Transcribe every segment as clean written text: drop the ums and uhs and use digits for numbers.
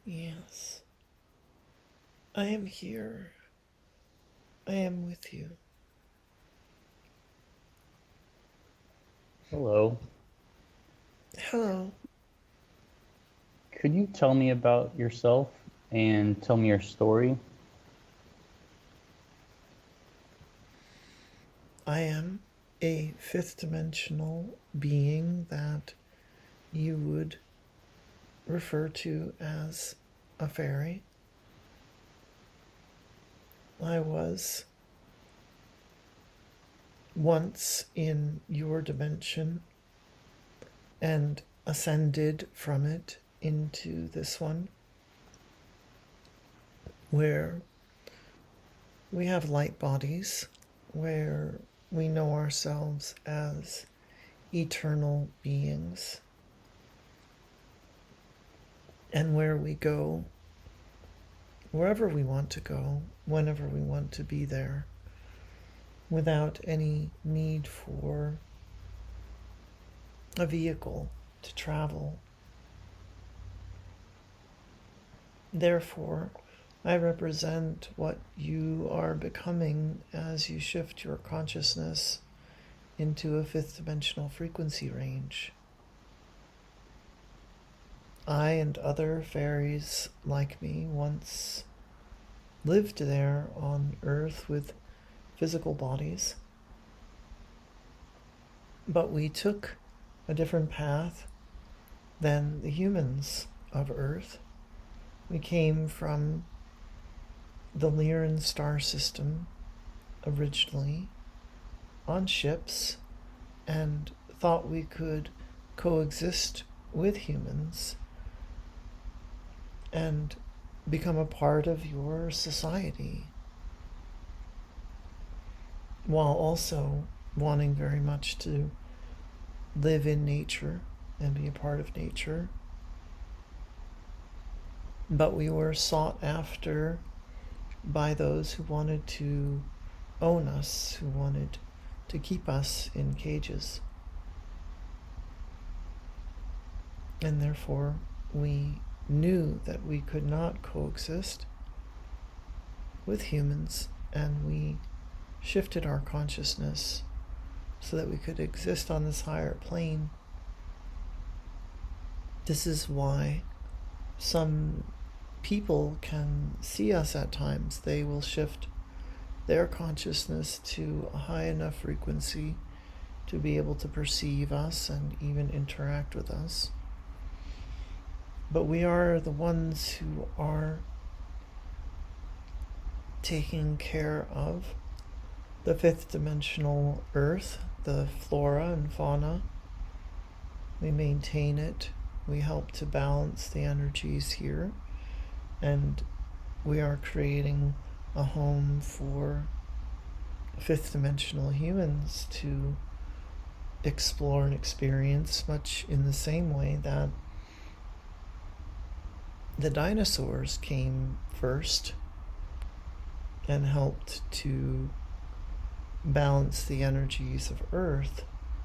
Yes, I am here. I am with you. Hello. Hello. Could you tell me about yourself and tell me your story? I am a fifth dimensional being that you would refer to as a fairy. I was once in your dimension and ascended from it into this one, where we have light bodies, where we know ourselves as eternal beings, and where we go wherever we want to go, whenever we want to be there, without any need for a vehicle to travel. Therefore, I represent what you are becoming as you shift your consciousness into a fifth dimensional frequency range. I and other fairies like me once lived there on Earth with physical bodies, but we took a different path than the humans of Earth. We came from the Lyran star system originally on ships and thought we could coexist with humans and become a part of your society, while also wanting very much to live in nature and be a part of nature. But we were sought after by those who wanted to own us, who wanted to keep us in cages. And therefore, we knew that we could not coexist with humans, and we shifted our consciousness so that we could exist on this higher plane. This is why some people can see us at times. They will shift their consciousness to a high enough frequency to be able to perceive us and even interact with us. But we are the ones who are taking care of the fifth dimensional Earth, the flora and fauna. We maintain it. We help to balance the energies here. And we are creating a home for fifth dimensional humans to explore and experience, much in the same way that the dinosaurs came first and helped to balance the energies of Earth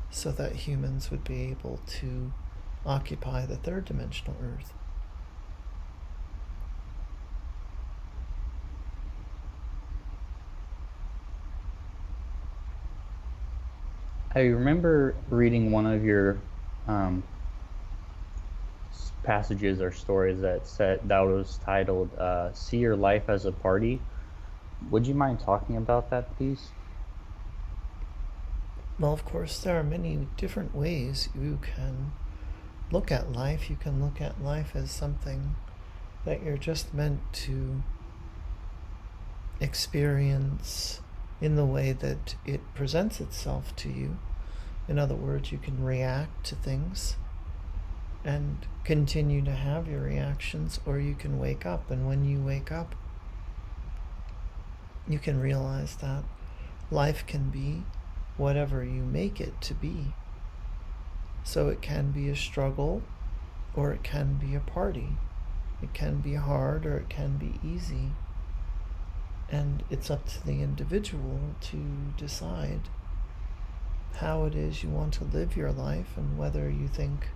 so that humans would be able to occupy the third dimensional Earth. I remember reading one of your um, passages or stories that was titled "See Your Life as a Party." Would you mind talking about that piece? Well, of course, there are many different ways you can look at life. You can look at life as something that you're just meant to experience in the way that it presents itself to you. In other words, you can react to things and continue to have your reactions, or you can wake up, and when you wake up, you can realize that life can be whatever you make it to be. So it can be a struggle, or it can be a party. It can be hard, or it can be easy. And it's up to the individual to decide how it is you want to live your life, and whether you think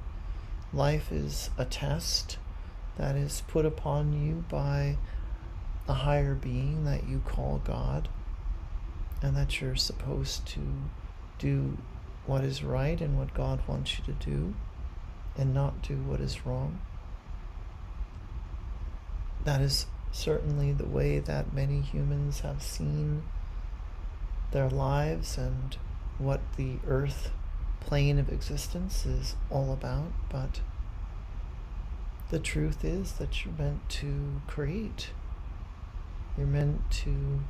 life is a test that is put upon you by a higher being that you call God, and that you're supposed to do what is right and what God wants you to do, and not do what is wrong. That is certainly the way that many humans have seen their lives and what the earth plane of existence is all about. But the truth is that you're meant to create. You're meant to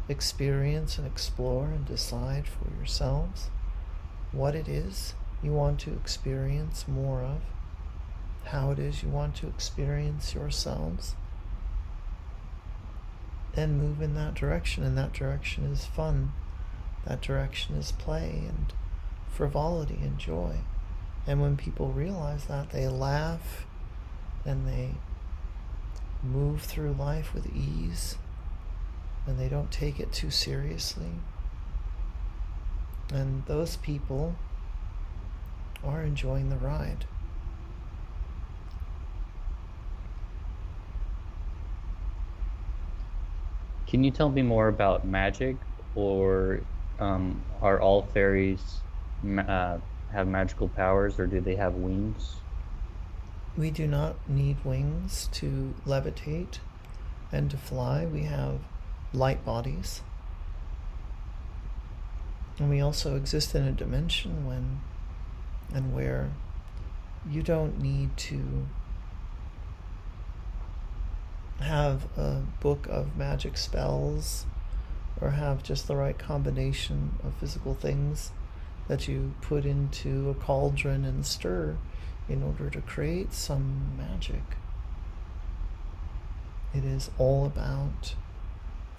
experience and explore and decide for yourselves what it is you want to experience more of, how it is you want to experience yourselves, and move in that direction. And that direction is fun. That direction is play and frivolity and joy. And when people realize that, they laugh and they move through life with ease, and they don't take it too seriously. And those people are enjoying the ride. Can you tell me more about magic, or are all fairies have magical powers, or do they have wings? We do not need wings to levitate and to fly. We have light bodies. And we also exist in a dimension when and where you don't need to have a book of magic spells or have just the right combination of physical things that you put into a cauldron and stir in order to create some magic. It is all about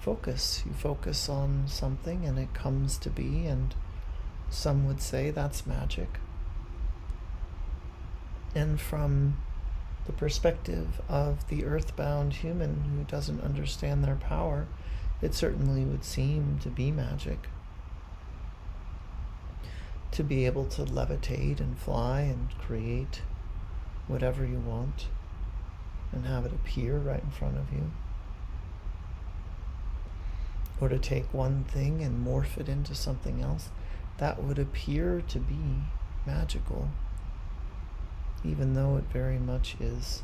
focus. You focus on something and it comes to be, and some would say that's magic. And from the perspective of the earthbound human who doesn't understand their power, it certainly would seem to be magic. To be able to levitate and fly and create whatever you want and have it appear right in front of you. Or to take one thing and morph it into something else, that would appear to be magical, even though it very much is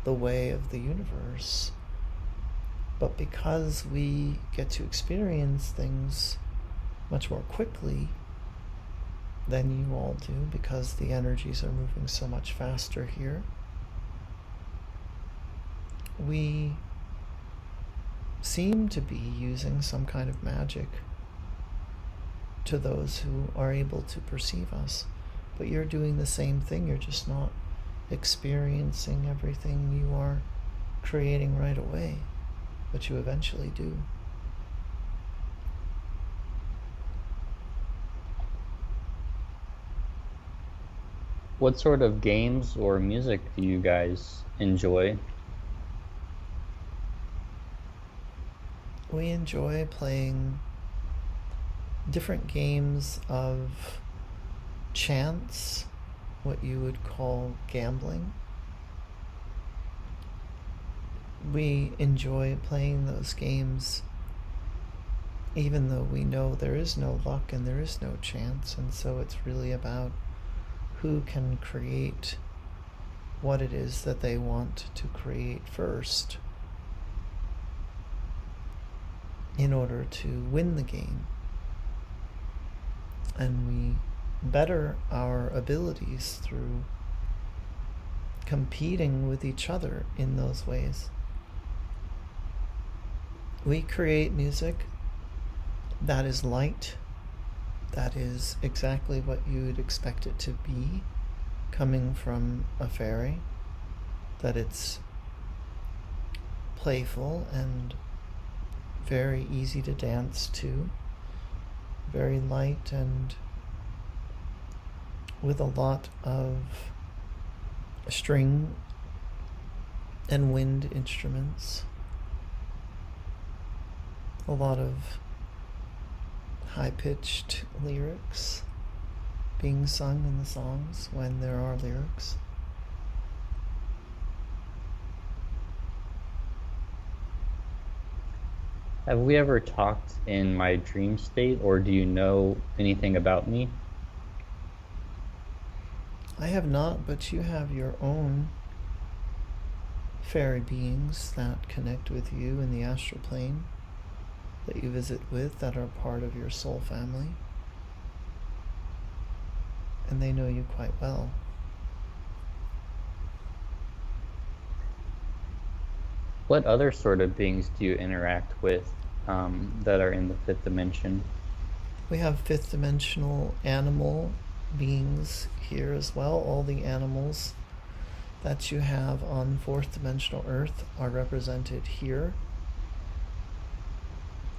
the way of the universe. But because we get to experience things much more quickly than you all do, because the energies are moving so much faster here, we seem to be using some kind of magic to those who are able to perceive us. But you're doing the same thing, you're just not experiencing everything you are creating right away, but you eventually do. What sort of games or music do you guys enjoy? We enjoy playing different games of chance, what you would call gambling. We enjoy playing those games even though we know there is no luck and there is no chance, and so it's really about who can create what it is that they want to create first in order to win the game. And we better our abilities through competing with each other in those ways. We create music that is light, that is exactly what you would expect it to be coming from a fairy, that it's playful and very easy to dance to, very light and with a lot of string and wind instruments, a lot of high-pitched lyrics being sung in the songs when there are lyrics. Have we ever talked in my dream state, or do you know anything about me? I have not, but you have your own fairy beings that connect with you in the astral plane, that you visit with, that are part of your soul family. And they know you quite well. What other sort of beings do you interact with that are in the fifth dimension? We have fifth dimensional animal beings here as well. All the animals that you have on fourth dimensional Earth are represented here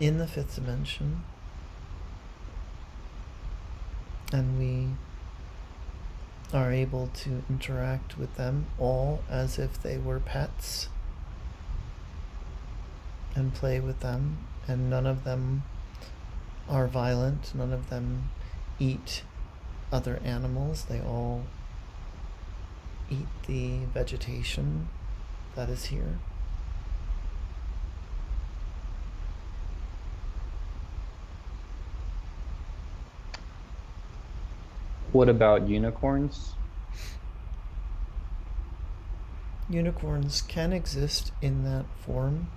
in the fifth dimension. And we are able to interact with them all as if they were pets and play with them, and none of them are violent, none of them eat other animals. They all eat the vegetation that is here. What about unicorns? Unicorns can exist in that form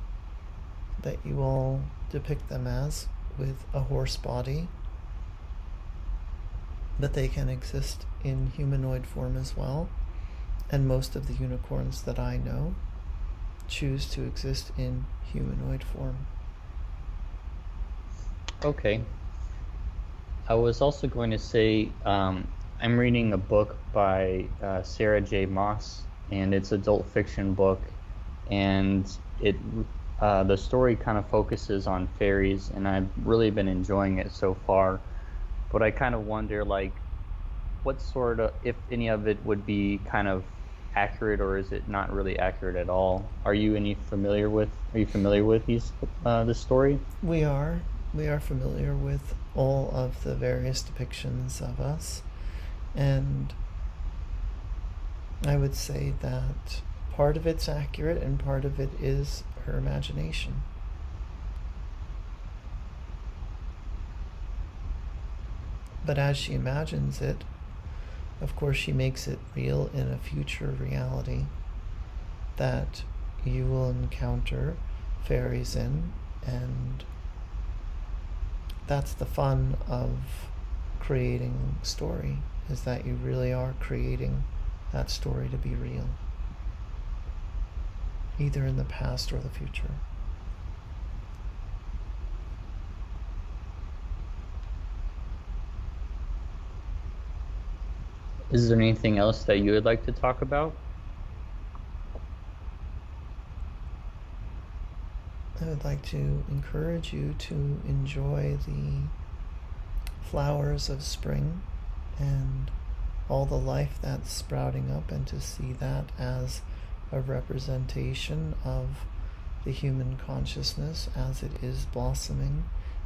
that you all depict them as, with a horse body, but they can exist in humanoid form as well. And most of the unicorns that I know choose to exist in humanoid form. Okay. I was also going to say I'm reading a book by Sarah J. Maas, and it's an adult fiction book, and the story kind of focuses on fairies, and I've really been enjoying it so far. But I kind of wonder, like, what sort of, if any of it would be kind of accurate, or is it not really accurate at all? Are you familiar with? Are you familiar with this story? We are. We are familiar with all of the various depictions of us, and I would say that part of it's accurate and part of it is her imagination. But as she imagines it, of course, she makes it real in a future reality that you will encounter fairies in, and that's the fun of creating story, is that you really are creating that story to be real, either in the past or the future. Is there anything else that you would like to talk about? I would like to encourage you to enjoy the flowers of spring and all the life that's sprouting up, and to see that as a representation of the human consciousness as it is blossoming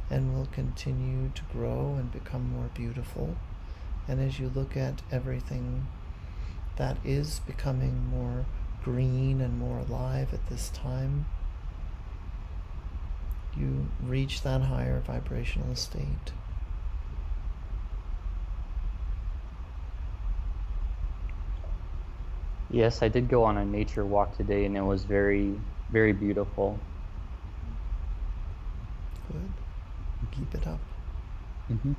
and will continue to grow and become more beautiful. And as you look at everything that is becoming more green and more alive at this time, you reach that higher vibrational state. Yes, I did go on a nature walk today, and it was very, very beautiful. Good. Keep it up. Mm-hmm.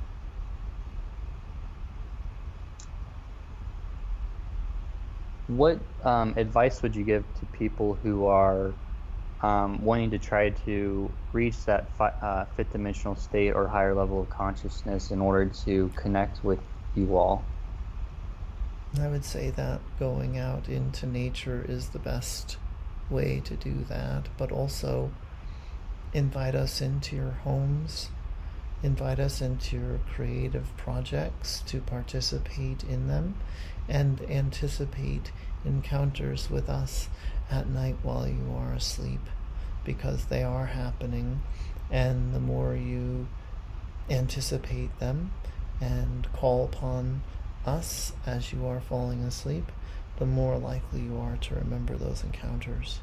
What advice would you give to people who are wanting to try to reach that fifth dimensional state or higher level of consciousness in order to connect with you all? I would say that going out into nature is the best way to do that, but also invite us into your homes, invite us into your creative projects to participate in them, and anticipate encounters with us at night while you are asleep, because they are happening, and the more you anticipate them and call upon us as you are falling asleep, the more likely you are to remember those encounters.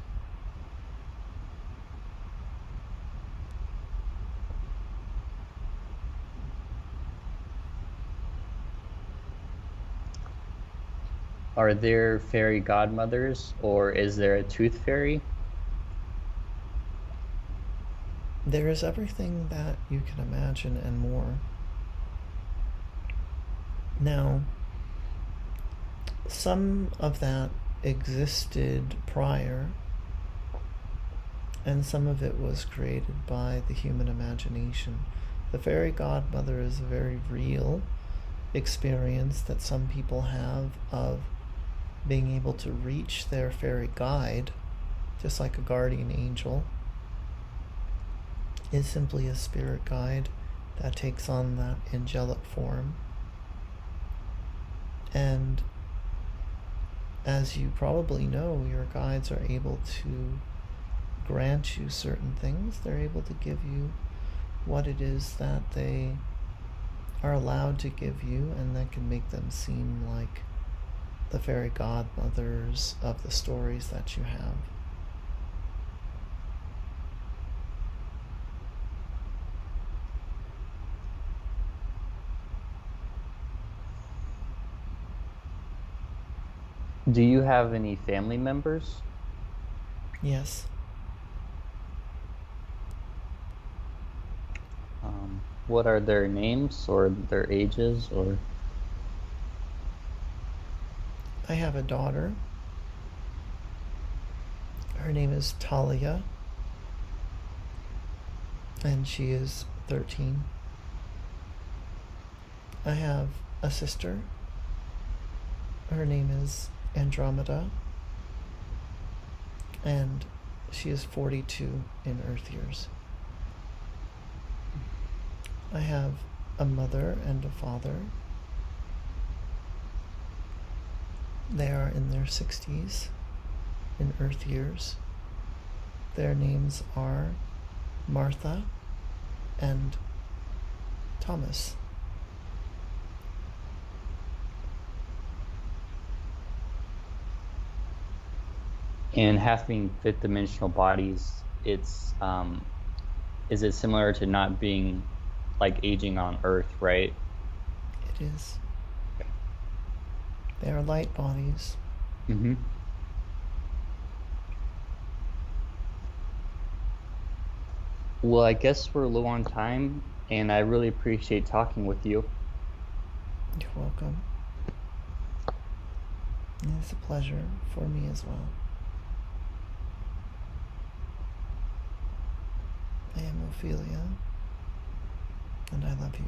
Are there fairy godmothers, or is there a tooth fairy? There is everything that you can imagine and more. Now, some of that existed prior, and some of it was created by the human imagination. The fairy godmother is a very real experience that some people have of being able to reach their fairy guide, just like a guardian angel is simply a spirit guide that takes on that angelic form. And as you probably know, your guides are able to grant you certain things. They're able to give you what it is that they are allowed to give you, and that can make them seem like the fairy godmothers of the stories that you have. Do you have any family members? Yes, What are their names or their ages or I have a daughter. Her name is Talia, and she is 13. I have a sister. Her name is Andromeda, and she is 42 in Earth years. I have a mother and a father. They are in their 60s in Earth years. Their names are Martha and Thomas. and having fifth dimensional bodies, it's is it similar to not being like aging on Earth, right? It is. They are light bodies. Mm-hmm. Well, I guess we're low on time, and I really appreciate talking with you. You're welcome. It's a pleasure for me as well. I am Ophelia, and I love you.